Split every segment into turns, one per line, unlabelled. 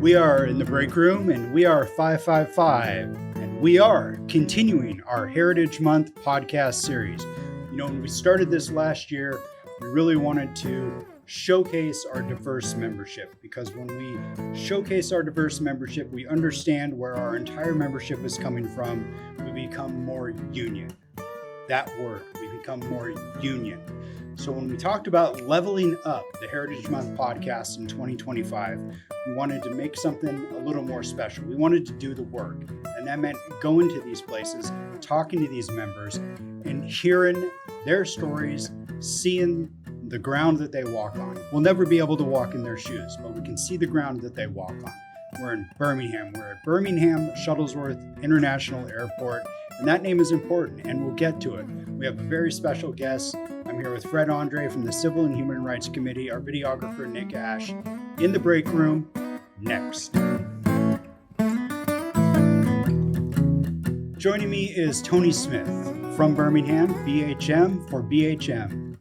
We are in the break room, and we are 555, and we are continuing our Heritage Month podcast series. You know, when we started this last year, we really wanted to showcase our diverse membership, because when we showcase our diverse membership, we understand where our entire membership is coming from. We become more union. That word, we become more union. So when we talked about leveling up the Heritage Month podcast in 2025, we wanted to make something a little more special. We wanted to do the work, and that meant going to these places, talking to these members, and hearing their stories, seeing the ground that they walk on. We'll never be able to walk in their shoes, but we can see the ground that they walk on. We're in Birmingham. We're at Birmingham Shuttlesworth International Airport, and that name is important, and we'll get to it. We have a very special guest. I'm here with Fred Andre from the Civil and Human Rights Committee, our videographer, Nick Ash, in the break room next. Joining me is Tony Smith from Birmingham, BHM for BHM.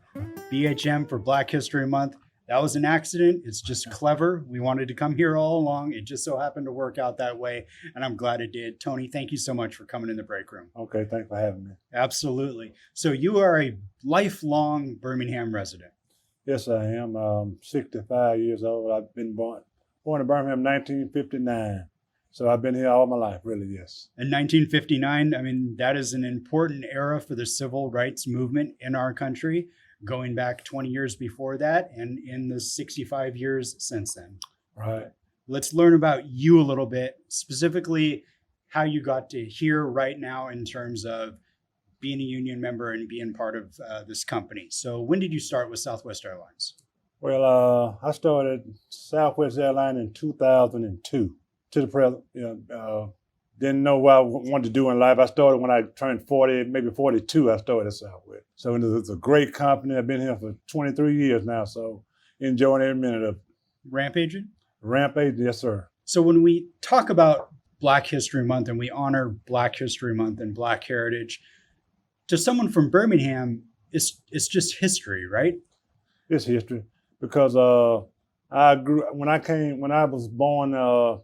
BHM for Black History Month. That was an accident. It's just clever. We wanted to come here all along. It just so happened to work out that way, and I'm glad it did. Tony, thank you so much for coming in the break room.
Okay, thanks for having me.
Absolutely. So you are a lifelong Birmingham resident.
Yes, I am. 65 years old. I've been born in Birmingham in 1959. So I've been here all my life, really, yes.
In 1959, I mean, that is an important era for the civil rights movement in our country, going back 20 years before that and in the 65 years since then.
Right.
Let's learn about you a little bit, specifically how you got to here right now in terms of being a union member and being part of this company. So when did you start with Southwest Airlines?
Well, I started Southwest Airlines in 2002. To the present, didn't know what I wanted to do in life. I started when I turned 40, maybe 42, I started at Southwest. So it's a great company. I've been here for 23 years now, so enjoying every minute of it.
Rampaging?
Rampaging, yes, sir.
So when we talk about Black History Month and we honor Black History Month and Black heritage, to someone from Birmingham, it's just history, right?
It's history because when I was born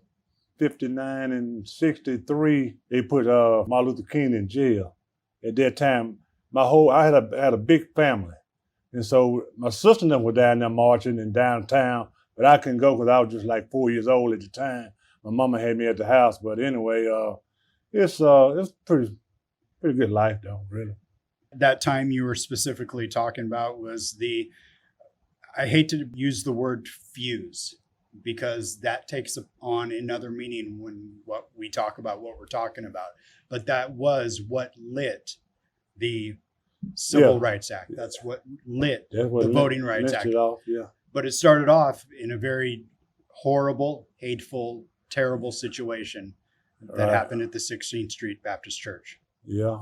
59 and 63, they put Martin Luther King in jail. At that time, I had a big family, and so my sister and them were down there marching in downtown, but I couldn't go because I was just like 4 years old at the time. My mama had me at the house, but anyway, it's pretty good life though, really.
That time you were specifically talking about was I hate to use the word fuse, because that takes on another meaning when we talk about what we're talking about. But that was what lit the Civil Rights Act. That's what lit the Voting Rights Act. But it started off in a very horrible, hateful, terrible situation that happened at the 16th Street Baptist Church.
Yeah,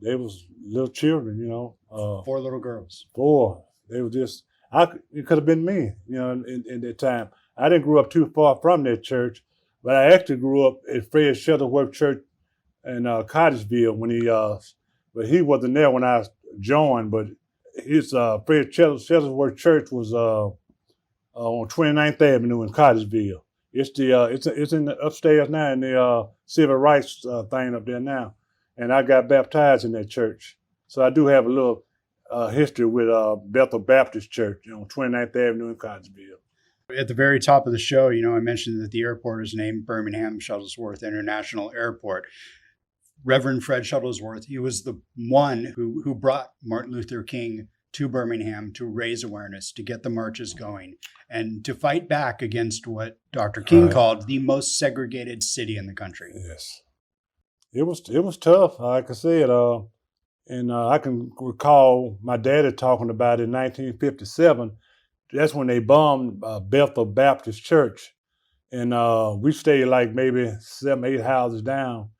they was little children,
4 little girls.
4. They were just, it could have been me, in that time. I didn't grow up too far from that church, but I actually grew up at Fred Shuttlesworth Church in Cottageville but he wasn't there when I joined, but his Fred Shuttlesworth Church was on 29th Avenue in Cottageville. It's in the upstairs now in the civil rights thing up there now. And I got baptized in that church. So I do have a little history with Bethel Baptist Church on 29th Avenue in Cottageville.
At the very top of the show, I mentioned that the airport is named Birmingham Shuttlesworth International Airport. Reverend Fred Shuttlesworth, he was the one who brought Martin Luther King to Birmingham to raise awareness, to get the marches going, and to fight back against what Dr. King called the most segregated city in the country.
Yes. It was tough, like I said, and I can recall my daddy talking about it in 1957. That's when they bombed Bethel Baptist Church. And we stayed like maybe 7, 8 houses down.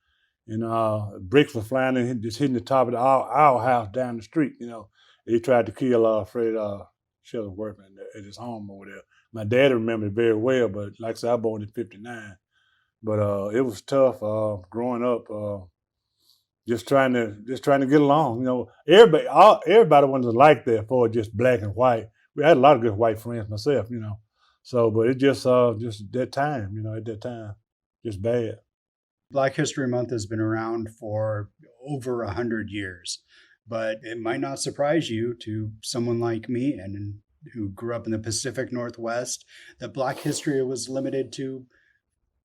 And bricks were flying and just hitting the top of our house down the street. They tried to kill Fred Shuttlesworth at his home over there. My dad remembered it very well, but like I said, I was born in 59. But it was tough growing up. Just trying to get along. Everybody wasn't like that for just black and white. We had a lot of good white friends myself, So, but it just that time, at that time, just bad.
Black History Month has been around for over 100 years, but it might not surprise you, to someone like me and who grew up in the Pacific Northwest, that Black history was limited to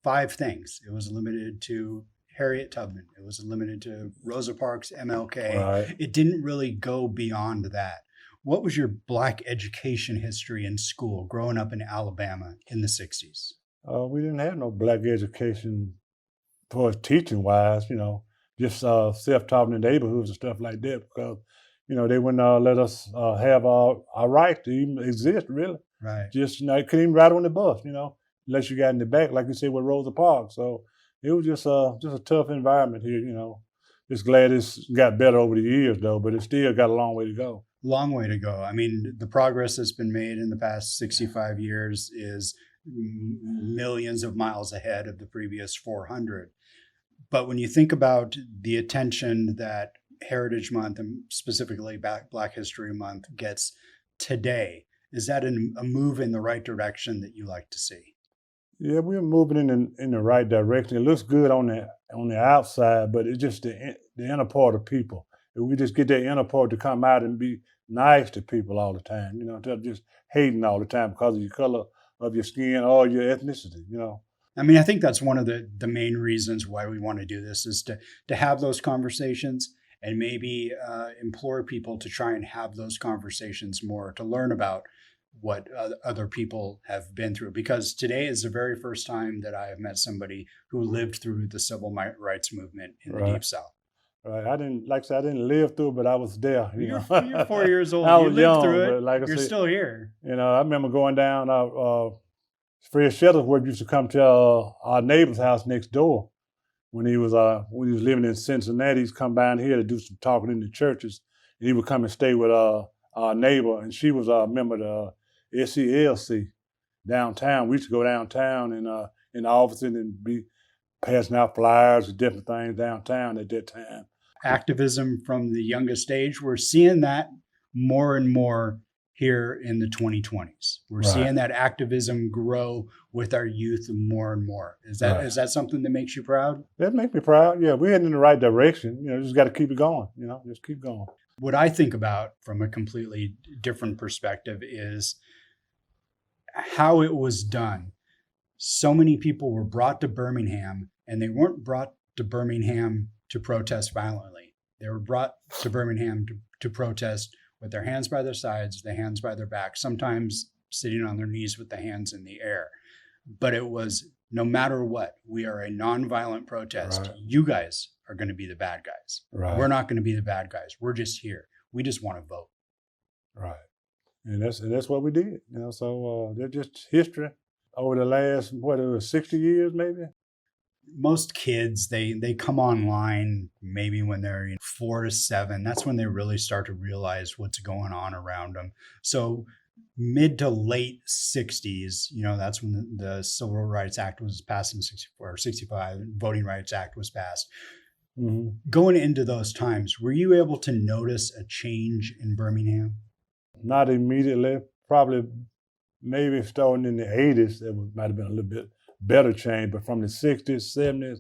five things. It was limited to Harriet Tubman. It was limited to Rosa Parks, MLK.
Right.
It didn't really go beyond that. What was your Black education history in school growing up in Alabama in the 60s?
We didn't have no black education for teaching wise, just self-taught in the neighborhoods and stuff like that because, they wouldn't let us have our right to even exist, really.
Right.
Just, you couldn't even ride on the bus, unless you got in the back, like you said, with Rosa Parks. So it was just a tough environment here, Just glad it's got better over the years, though, but it still got a long way to go.
Long way to go. I mean, the progress that's been made in the past 65 years is millions of miles ahead of the previous 400. But when you think about the attention that Heritage Month and specifically Black History Month gets today, is that a move in the right direction that you like to see?
Yeah, we're moving in the right direction. It looks good on the outside, but it's just the inner part of people. If we just get that inner part to come out and be nice to people all the time, instead of just hating all the time because of your color of your skin or your ethnicity,
I mean, I think that's one of the main reasons why we want to do this, is to have those conversations and maybe implore people to try and have those conversations more, to learn about what other people have been through. Because today is the very first time that I have met somebody who lived through the civil rights movement in the Deep South.
Right. I didn't live through it, but I was there.
You're 4 years old.
I
You
was
lived
young,
through it.
but like I
You're
said,
still here.
I remember going down. Fred Shuttlesworth used to come to our neighbor's house next door when he was living in Cincinnati. He'd come down here to do some talking in the churches, and he would come and stay with our neighbor, and she was a member of the SELC downtown. We used to go downtown and in the offices and be passing out flyers and different things downtown at that time.
Activism from the youngest age, we're seeing that more and more here in the 2020s. We're seeing that activism grow with our youth more and more. Is that something that makes you proud?
That makes me proud. Yeah, we're heading in the right direction. Just got to keep it going. Just keep going.
What I think about from a completely different perspective is how it was done. So many people were brought to Birmingham, and they weren't brought to Birmingham to protest violently. They were brought to Birmingham to protest with their hands by their sides, their hands by their back, sometimes sitting on their knees with the hands in the air. But it was, no matter what, we are a nonviolent protest.
Right.
You guys are going to be the bad guys.
Right.
We're not going to be the bad guys. We're just here. We just want to vote.
Right. And that's what we did. So they're just history over the last, 60 years maybe?
Most kids, they come online maybe when they're 4 to 7. That's when they really start to realize what's going on around them. So mid to late 60s, that's when the Civil Rights Act was passed in 64 or 65, Voting Rights Act was passed.
Mm-hmm.
Going into those times, were you able to notice a change in Birmingham?
Not immediately, probably maybe starting in the 80s, might have been a little bit better change, but from the 60s, 70s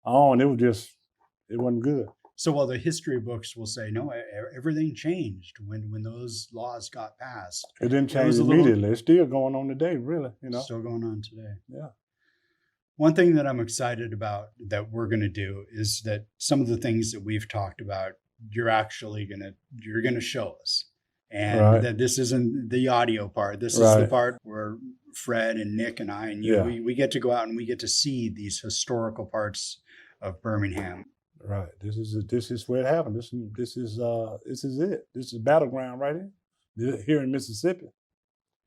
on, it wasn't good.
So while the history books will say, no, everything changed when those laws got passed.
It didn't change immediately. It's still going on today, really.
Still going on today.
Yeah.
One thing that I'm excited about that we're going to do is that some of the things that we've talked about, you're going to show us. And that this isn't the audio part. This is the part where Fred and Nick and I and you, we get to go out and we get to see these historical parts of Birmingham.
Right. This is where it happened. This is it. This is battleground right here in Mississippi.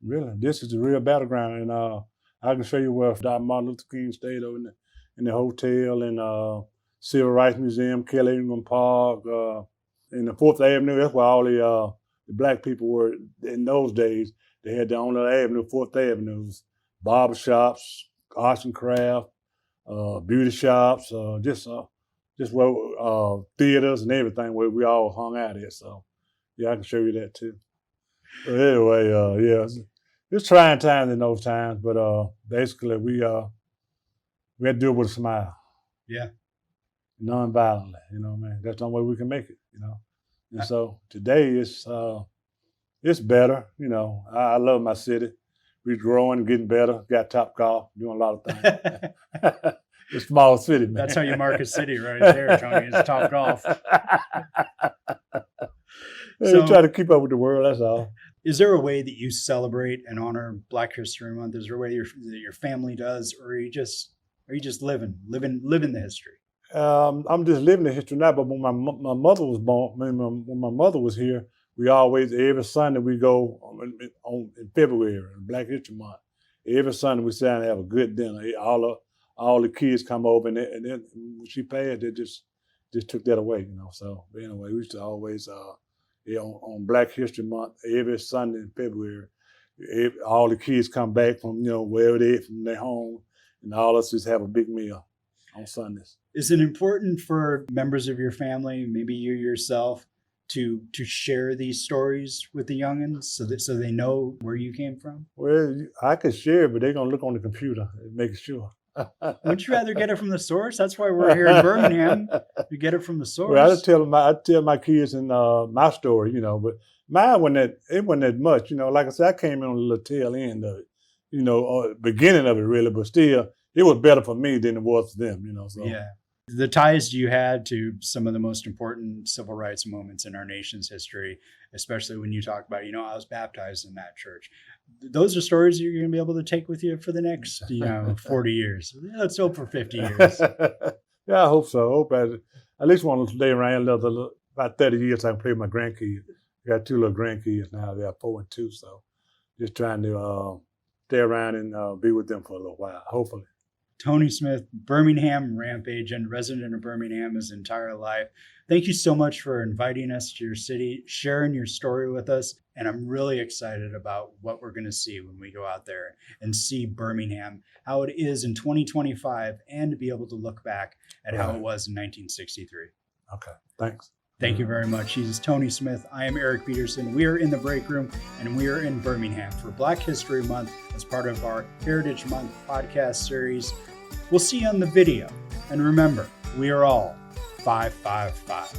Really, this is the real battleground, and I can show you where Dr. Martin Luther King stayed over in the hotel and Civil Rights Museum, Kelly Ingram Park, in the 4th Avenue. That's where all the black people were in those days. They had their own little avenue, 4th Avenue, barber shops, arts and craft, beauty shops, just where theaters and everything where we all hung out at. So, yeah, I can show you that too. But anyway, it's trying times in those times, but basically we had to do it with a smile.
Yeah.
Non-violently, man. That's the only way we can make it, And so today it's better, I love my city. We're growing, getting better, got top golf, doing a lot of things. It's a small city, man.
That's how you mark a city right there, Tony, is top golf.
So try to keep up with the world, that's all.
Is there a way that you celebrate and honor Black History Month? Is there a way that your family does, or are you just living the history?
I'm just living the history now, but when my mother was born, when my mother was here, we always, every Sunday we go in February, Black History Month. Every Sunday we sit down and have a good dinner. All the kids come over, and then when she passed, they just took that away, So anyway, we used to always, on Black History Month, every Sunday in February, all the kids come back from, wherever they're from their home, and all of us just have a big meal on Sundays.
Is it important for members of your family, maybe you yourself, to share these stories with the youngins so they know where you came from?
Well, I could share, but they're gonna look on the computer and make sure.
Wouldn't you rather get it from the source? That's why we're here in Birmingham. You get it from the source.
Well, I tell my kids in my story, but mine wasn't that much, Like I said, I came in on the little tail end of it, or beginning of it really, but still, it was better for me than it was for them, So.
Yeah. The ties you had to some of the most important civil rights moments in our nation's history, especially when you talk about, I was baptized in that church. Those are stories you're going to be able to take with you for the next, 40 years. Let's hope for 50 years.
Yeah, I hope so. I hope at least want to stay around about 30 years. I can play with my grandkids. I got 2 little grandkids now. They're 4 and 2. So just trying to stay around and be with them for a little while, hopefully.
Tony Smith, Birmingham ramp agent, resident of Birmingham his entire life. Thank you so much for inviting us to your city, sharing your story with us. And I'm really excited about what we're going to see when we go out there and see Birmingham, how it is in 2025, and to be able to look back at how it was in 1963.
Okay, thanks.
Thank you very much. He's Tony Smith. I am Eric Peterson. We are in the break room, and we are in Birmingham for Black History Month as part of our Heritage Month podcast series. We'll see you on the video. And remember, we are all 555.